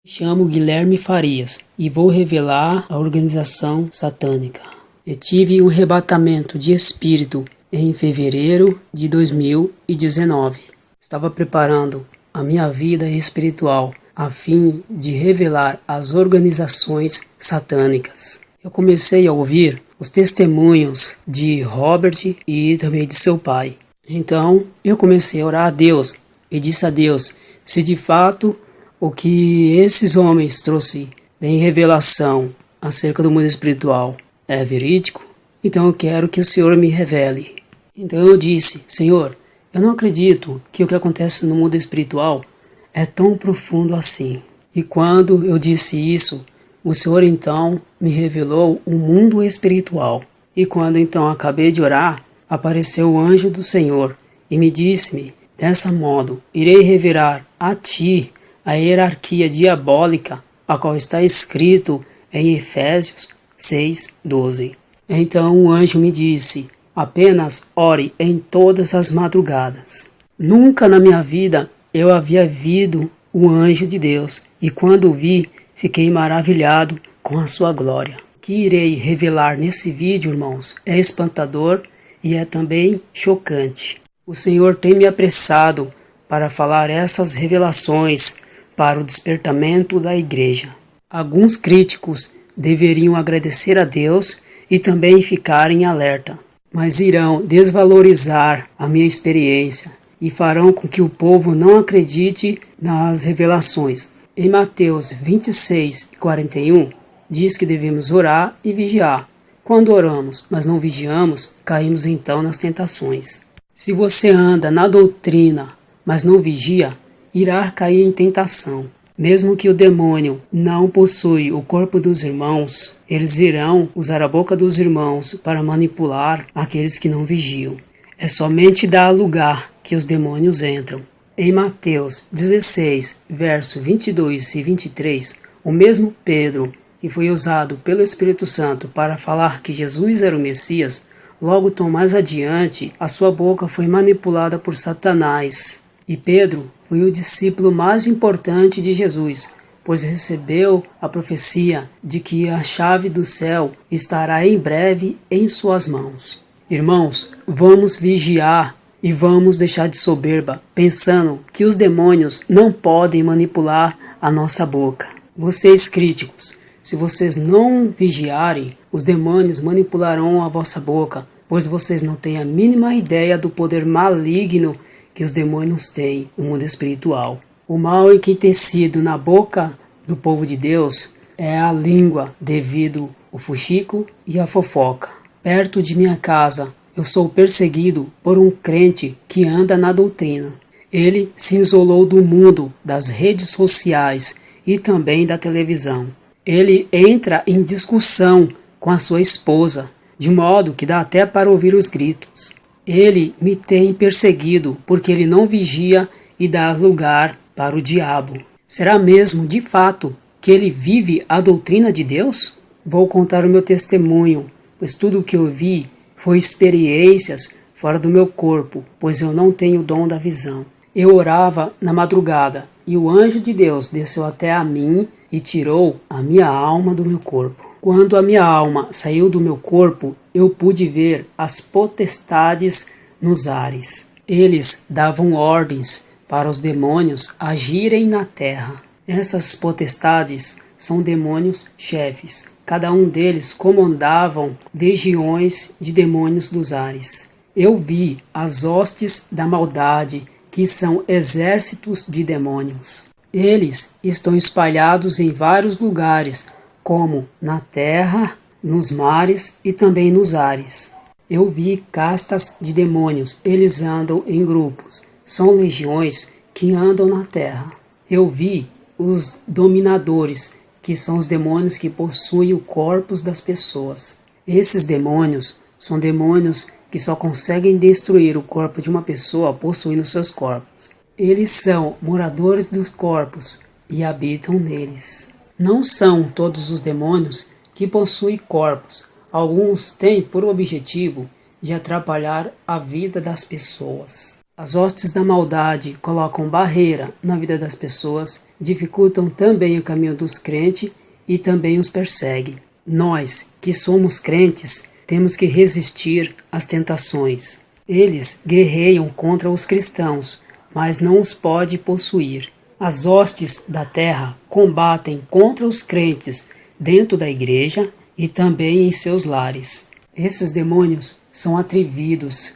Chamo Guilherme Farias e vou revelar a organização satânica. Eu tive um arrebatamento de espírito em fevereiro de 2019. Estava preparando a minha vida espiritual a fim de revelar as organizações satânicas. Eu comecei a ouvir os testemunhos de Robert e também de seu pai. Então eu comecei a orar a Deus e disse a Deus se de fato o que esses homens trouxeram em revelação acerca do mundo espiritual é verídico, então eu quero que o Senhor me revele. Então eu disse, Senhor, eu não acredito que o que acontece no mundo espiritual é tão profundo assim. E quando eu disse isso, o Senhor então me revelou o mundo espiritual. E quando então acabei de orar, apareceu o anjo do Senhor e me disse-me, dessa modo, irei revelar a ti a hierarquia diabólica, a qual está escrito em Efésios 6:12. Então o anjo me disse, apenas ore em todas as madrugadas. Nunca na minha vida eu havia visto o anjo de Deus, e quando o vi, fiquei maravilhado com a sua glória. O que irei revelar nesse vídeo, irmãos, é espantador e é também chocante. O Senhor tem me apressado para falar essas revelações para o despertamento da igreja. Alguns críticos deveriam agradecer a Deus e também ficar em alerta, mas irão desvalorizar a minha experiência e farão com que o povo não acredite nas revelações. Em Mateus 26:41, diz que devemos orar e vigiar. Quando oramos, mas não vigiamos, caímos então nas tentações. Se você anda na doutrina, mas não vigia, irá cair em tentação. Mesmo que o demônio não possui o corpo dos irmãos, eles irão usar a boca dos irmãos para manipular aqueles que não vigiam. É somente dar lugar que os demônios entram. Em Mateus 16, verso 22 e 23, o mesmo Pedro, que foi usado pelo Espírito Santo para falar que Jesus era o Messias, logo tão mais adiante, a sua boca foi manipulada por Satanás. E Pedro foi o discípulo mais importante de Jesus, pois recebeu a profecia de que a chave do céu estará em breve em suas mãos. Irmãos, vamos vigiar e vamos deixar de soberba, pensando que os demônios não podem manipular a nossa boca. Vocês críticos, se vocês não vigiarem, os demônios manipularão a vossa boca, pois vocês não têm a mínima ideia do poder maligno que os demônios têm no mundo espiritual. O mal enriquecido na boca do povo de Deus é a língua, devido ao fuxico e a fofoca. Perto de minha casa, eu sou perseguido por um crente que anda na doutrina. Ele se isolou do mundo, das redes sociais e também da televisão. Ele entra em discussão com a sua esposa, de modo que dá até para ouvir os gritos. Ele me tem perseguido porque ele não vigia e dá lugar para o diabo. Será mesmo, de fato, que ele vive a doutrina de Deus? Vou contar o meu testemunho, pois tudo o que eu vi foi experiências fora do meu corpo, pois eu não tenho o dom da visão. Eu orava na madrugada e o anjo de Deus desceu até a mim e tirou a minha alma do meu corpo. Quando a minha alma saiu do meu corpo, eu pude ver as potestades nos ares. Eles davam ordens para os demônios agirem na terra. Essas potestades são demônios chefes. Cada um deles comandavam legiões de demônios dos ares. Eu vi as hostes da maldade, que são exércitos de demônios. Eles estão espalhados em vários lugares, como na terra, nos mares e também nos ares. Eu vi castas de demônios, eles andam em grupos. São legiões que andam na terra. Eu vi os dominadores, que são os demônios que possuem o corpo das pessoas. Esses demônios são demônios que só conseguem destruir o corpo de uma pessoa possuindo seus corpos. Eles são moradores dos corpos e habitam neles. Não são todos os demônios que possuem corpos. Alguns têm por objetivo de atrapalhar a vida das pessoas. As hostes da maldade colocam barreira na vida das pessoas, dificultam também o caminho dos crentes e também os perseguem. Nós, que somos crentes, temos que resistir às tentações. Eles guerreiam contra os cristãos, mas não os pode possuir. As hostes da terra combatem contra os crentes dentro da igreja e também em seus lares. Esses demônios são atrevidos.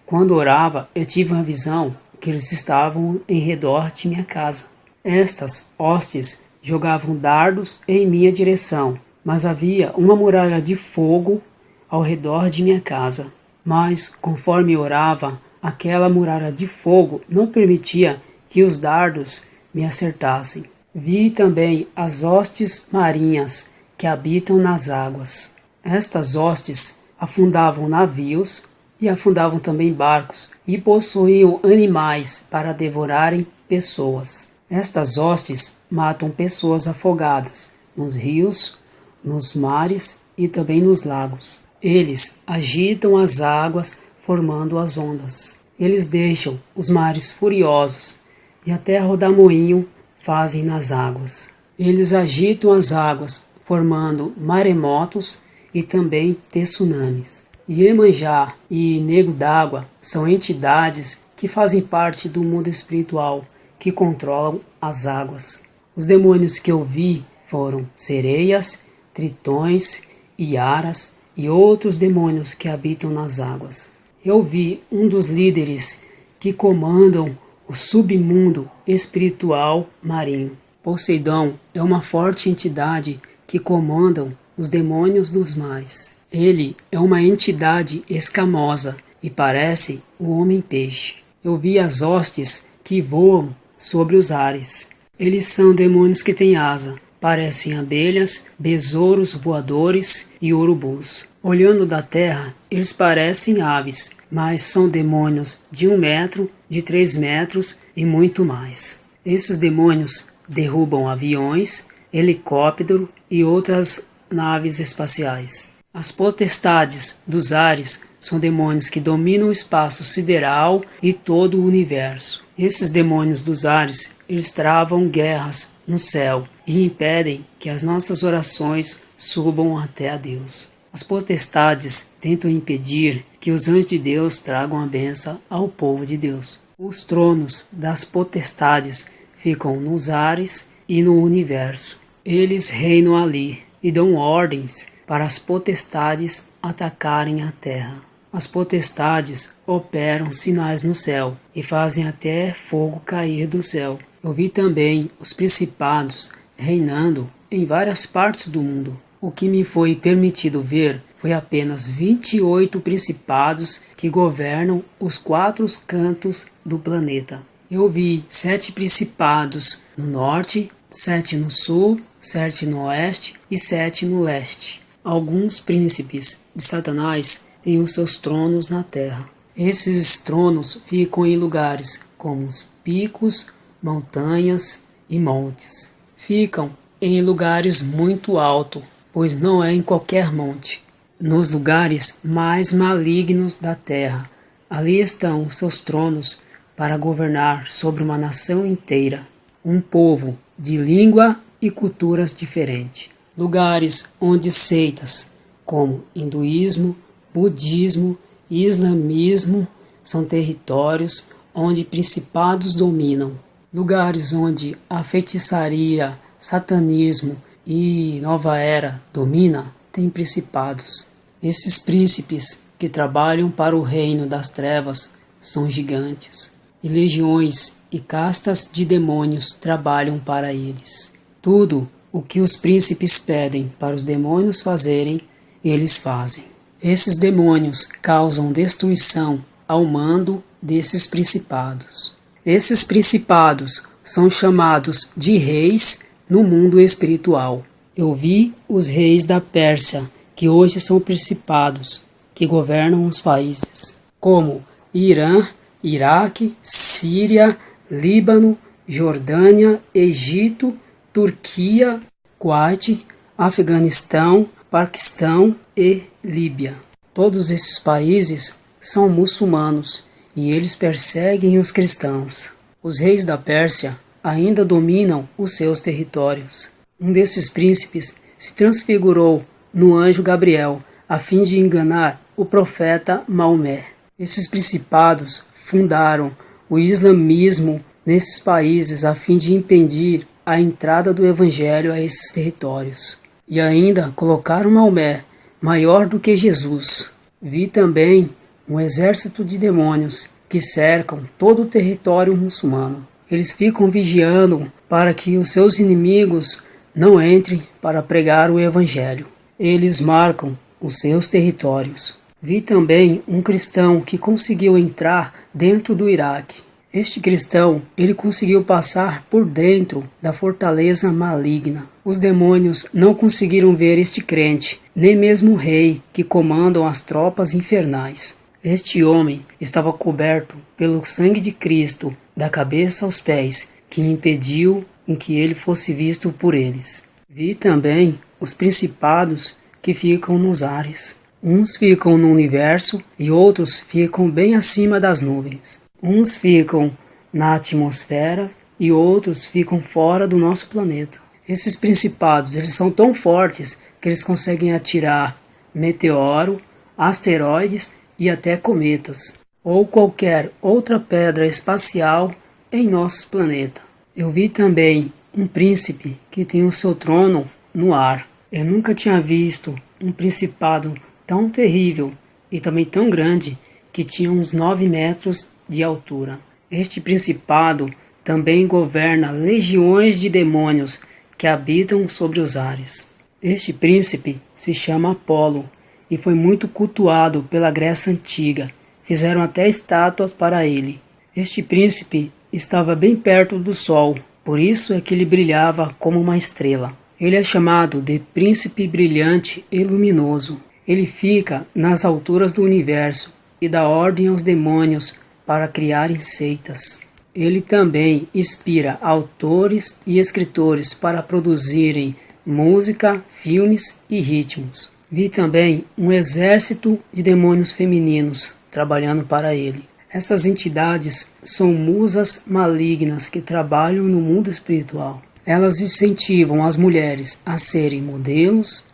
Quando orava, eu tive uma visão que eles estavam em redor de minha casa. Estas hostes jogavam dardos em minha direção, mas havia uma muralha de fogo ao redor de minha casa. Mas, conforme eu orava, aquela muralha de fogo não permitia que os dardos me acertassem. Vi também as hostes marinhas que habitam nas águas. Estas hostes afundavam navios e afundavam também barcos e possuíam animais para devorarem pessoas. Estas hostes matam pessoas afogadas nos rios, nos mares e também nos lagos. Eles agitam as águas formando as ondas. Eles deixam os mares furiosos e até rodamoinho fazem nas águas. Eles agitam as águas formando maremotos e também tsunamis. Iemanjá e Nego d'Água são entidades que fazem parte do mundo espiritual, que controlam as águas. Os demônios que eu vi foram sereias, tritões, iaras e outros demônios que habitam nas águas. Eu vi um dos líderes que comandam o submundo espiritual marinho. Poseidon é uma forte entidade que comanda os demônios dos mares. Ele é uma entidade escamosa e parece um homem-peixe. Eu vi as hostes que voam sobre os ares. Eles são demônios que têm asa, parecem abelhas, besouros voadores e urubus. Olhando da terra, eles parecem aves, mas são demônios de 1 metro, de 3 metros e muito mais. Esses demônios derrubam aviões, helicópteros e outras naves espaciais. As potestades dos ares são demônios que dominam o espaço sideral e todo o universo. Esses demônios dos ares, eles travam guerras no céu e impedem que as nossas orações subam até a Deus. As potestades tentam impedir que os anjos de Deus tragam a bênção ao povo de Deus. Os tronos das potestades ficam nos ares e no universo. Eles reinam ali e dão ordens para as potestades atacarem a terra. As potestades operam sinais no céu e fazem até fogo cair do céu. Eu vi também os principados reinando em várias partes do mundo. O que me foi permitido ver foi apenas 28 principados que governam os 4 cantos do planeta. Eu vi 7 principados no norte, 7 no sul, 7 no oeste e 7 no leste. Alguns príncipes de Satanás têm os seus tronos na terra. Esses tronos ficam em lugares como os picos, montanhas e montes. Ficam em lugares muito altos, pois não é em qualquer monte. Nos lugares mais malignos da terra, ali estão os seus tronos para governar sobre uma nação inteira, um povo de língua e culturas diferentes. Lugares onde seitas como hinduísmo, budismo e islamismo são territórios onde principados dominam. Lugares onde a feitiçaria, satanismo e nova era domina, tem principados. Esses príncipes que trabalham para o reino das trevas são gigantes, e legiões e castas de demônios trabalham para eles. Tudo o que os príncipes pedem para os demônios fazerem, eles fazem. Esses demônios causam destruição ao mando desses principados. Esses principados são chamados de reis no mundo espiritual. Eu vi os reis da Pérsia, que hoje são principados, que governam os países, como Irã, Iraque, Síria, Líbano, Jordânia, Egito, Turquia, Kuwait, Afeganistão, Paquistão e Líbia. Todos esses países são muçulmanos e eles perseguem os cristãos. Os reis da Pérsia ainda dominam os seus territórios. Um desses príncipes se transfigurou no anjo Gabriel, a fim de enganar o profeta Maomé. Esses principados fundaram o islamismo nesses países a fim de impedir a entrada do evangelho a esses territórios. E ainda colocaram Maomé maior do que Jesus. Vi também um exército de demônios que cercam todo o território muçulmano. Eles ficam vigiando para que os seus inimigos não entrem para pregar o evangelho. Eles marcam os seus territórios. Vi também um cristão que conseguiu entrar dentro do Iraque. Este cristão, ele conseguiu passar por dentro da fortaleza maligna. Os demônios não conseguiram ver este crente, nem mesmo o rei que comandam as tropas infernais. Este homem estava coberto pelo sangue de Cristo, da cabeça aos pés, que impediu que ele fosse visto por eles. Vi também os principados que ficam nos ares. Uns ficam no universo e outros ficam bem acima das nuvens. Uns ficam na atmosfera e outros ficam fora do nosso planeta. Esses principados, eles são tão fortes que eles conseguem atirar meteoro, asteroides e até cometas, ou qualquer outra pedra espacial em nosso planeta. Eu vi também um príncipe que tem o seu trono no ar. Eu nunca tinha visto um principado tão terrível e também tão grande, que tinha uns 9 metros de altura. Este principado também governa legiões de demônios que habitam sobre os ares. Este príncipe se chama Apolo e foi muito cultuado pela Grécia Antiga. Fizeram até estátuas para ele. Este príncipe estava bem perto do sol, por isso é que ele brilhava como uma estrela. Ele é chamado de Príncipe Brilhante e Luminoso. Ele fica nas alturas do universo e dá ordem aos demônios para criarem seitas. Ele também inspira autores e escritores para produzirem música, filmes e ritmos. Vi também um exército de demônios femininos trabalhando para ele. Essas entidades são musas malignas que trabalham no mundo espiritual. Elas incentivam as mulheres a serem modelos,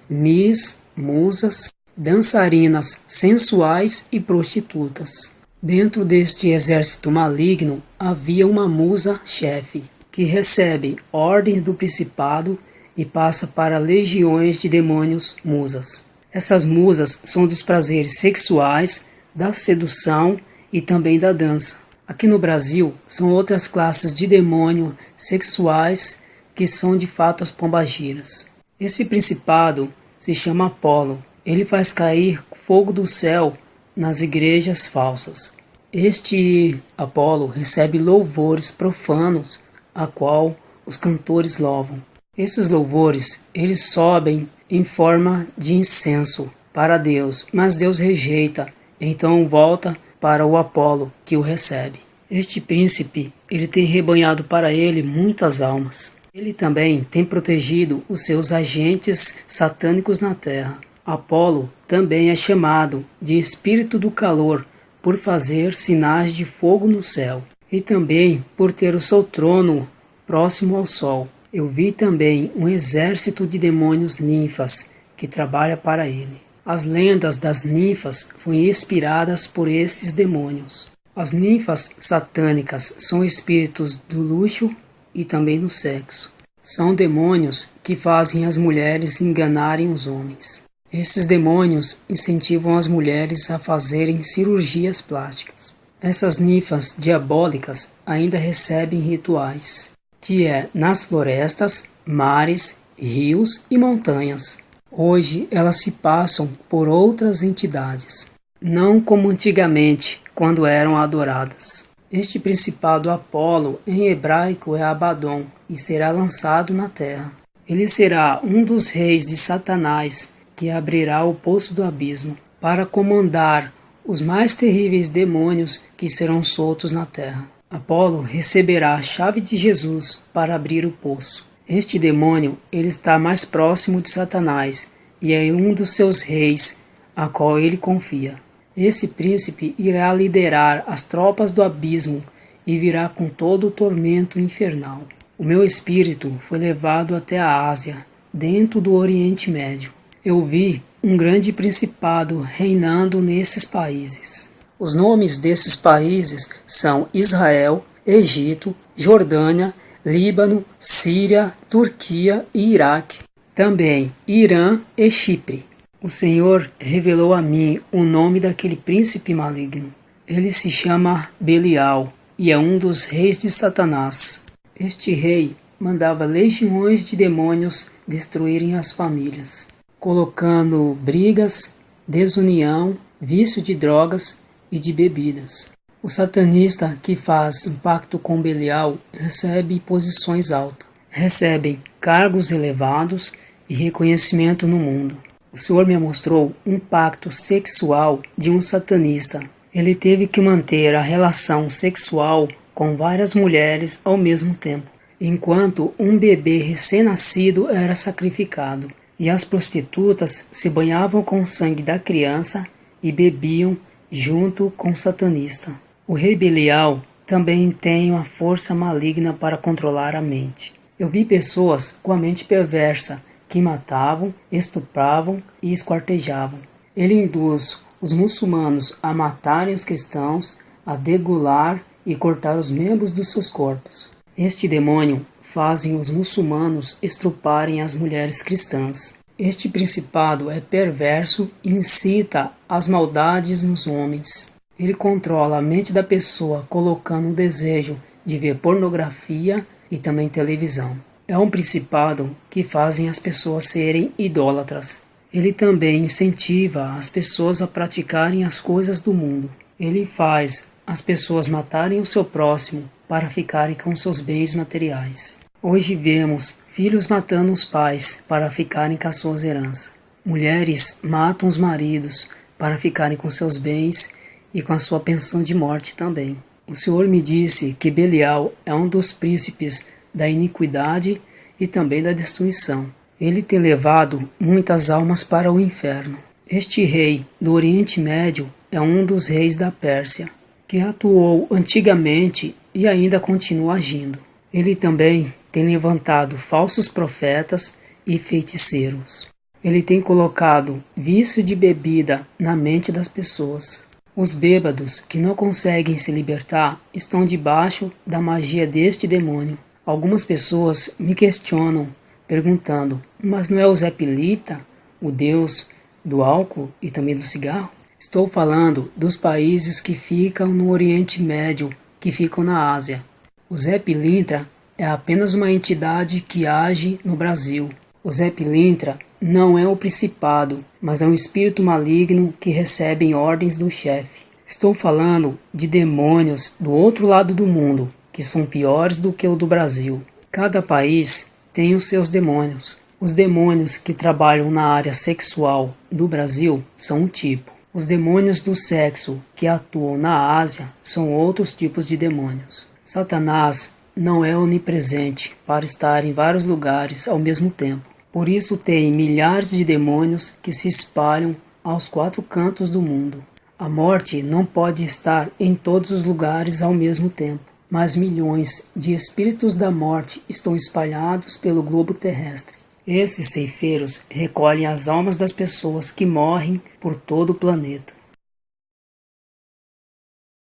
musas, dançarinas sensuais e prostitutas. Dentro deste exército maligno havia uma musa-chefe, que recebe ordens do principado e passa para legiões de demônios musas. Essas musas são dos prazeres sexuais, da sedução e também da dança. Aqui no Brasil são outras classes de demônios sexuais que são de fato as pombagiras. Esse principado se chama Apolo. Ele faz cair fogo do céu nas igrejas falsas. Este Apolo recebe louvores profanos, a qual os cantores louvam. Esses louvores, eles sobem em forma de incenso para Deus, mas Deus rejeita, então volta para o Apolo que o recebe. Este príncipe, ele tem rebanhado para ele muitas almas. Ele também tem protegido os seus agentes satânicos na terra. Apolo também é chamado de Espírito do Calor por fazer sinais de fogo no céu e também por ter o seu trono próximo ao sol. Eu vi também um exército de demônios ninfas que trabalha para ele. As lendas das ninfas foram inspiradas por esses demônios. As ninfas satânicas são espíritos do luxo e também do sexo. São demônios que fazem as mulheres enganarem os homens. Esses demônios incentivam as mulheres a fazerem cirurgias plásticas. Essas ninfas diabólicas ainda recebem rituais, que é nas florestas, mares, rios e montanhas. Hoje elas se passam por outras entidades, não como antigamente, quando eram adoradas. Este principado Apolo, em hebraico, é Abaddon, e será lançado na terra. Ele será um dos reis de Satanás, que abrirá o poço do abismo, para comandar os mais terríveis demônios que serão soltos na terra. Apolo receberá a chave de Jesus para abrir o poço. Este demônio, ele está mais próximo de Satanás, e é um dos seus reis, a qual ele confia. Esse príncipe irá liderar as tropas do abismo e virá com todo o tormento infernal. O meu espírito foi levado até a Ásia, dentro do Oriente Médio. Eu vi um grande principado reinando nesses países. Os nomes desses países são Israel, Egito, Jordânia, Líbano, Síria, Turquia e Iraque. Também Irã e Chipre. O Senhor revelou a mim o nome daquele príncipe maligno. Ele se chama Belial e é um dos reis de Satanás. Este rei mandava legiões de demônios destruírem as famílias, colocando brigas, desunião, vício de drogas e de bebidas. O satanista que faz um pacto com Belial recebe posições altas, recebem cargos elevados e reconhecimento no mundo. O Senhor me mostrou um pacto sexual de um satanista. Ele teve que manter a relação sexual com várias mulheres ao mesmo tempo, enquanto um bebê recém-nascido era sacrificado, e as prostitutas se banhavam com o sangue da criança e bebiam junto com o satanista. O rei Belial também tem uma força maligna para controlar a mente. Eu vi pessoas com a mente perversa que matavam, estupravam e esquartejavam. Ele induz os muçulmanos a matarem os cristãos, a degolar e cortar os membros dos seus corpos. Este demônio fazem os muçulmanos estruparem as mulheres cristãs. Este principado é perverso e incita as maldades nos homens. Ele controla a mente da pessoa, colocando o desejo de ver pornografia e também televisão. É um principado que fazem as pessoas serem idólatras. Ele também incentiva as pessoas a praticarem as coisas do mundo. Ele faz as pessoas matarem o seu próximo para ficarem com seus bens materiais. Hoje vemos filhos matando os pais para ficarem com as suas heranças. Mulheres matam os maridos para ficarem com seus bens e com a sua pensão de morte também. O Senhor me disse que Belial é um dos príncipes da iniquidade e também da destruição. Ele tem levado muitas almas para o inferno. Este rei do Oriente Médio é um dos reis da Pérsia, que atuou antigamente e ainda continua agindo. Ele também tem levantado falsos profetas e feiticeiros. Ele tem colocado vício de bebida na mente das pessoas. Os bêbados que não conseguem se libertar estão debaixo da magia deste demônio. Algumas pessoas me questionam, perguntando, mas não é o Zé Pilita, o deus do álcool e também do cigarro? Estou falando dos países que ficam no Oriente Médio, que ficam na Ásia. O Zé Pilintra é apenas uma entidade que age no Brasil. O Zé Pilintra não é o principado, mas é um espírito maligno que recebe ordens do chefe. Estou falando de demônios do outro lado do mundo, que são piores do que o do Brasil. Cada país tem os seus demônios. Os demônios que trabalham na área sexual do Brasil são um tipo. Os demônios do sexo que atuam na Ásia são outros tipos de demônios. Satanás não é onipresente para estar em vários lugares ao mesmo tempo. Por isso tem milhares de demônios que se espalham aos 4 cantos do mundo. A morte não pode estar em todos os lugares ao mesmo tempo, mas milhões de espíritos da morte estão espalhados pelo globo terrestre. Esses ceifeiros recolhem as almas das pessoas que morrem por todo o planeta.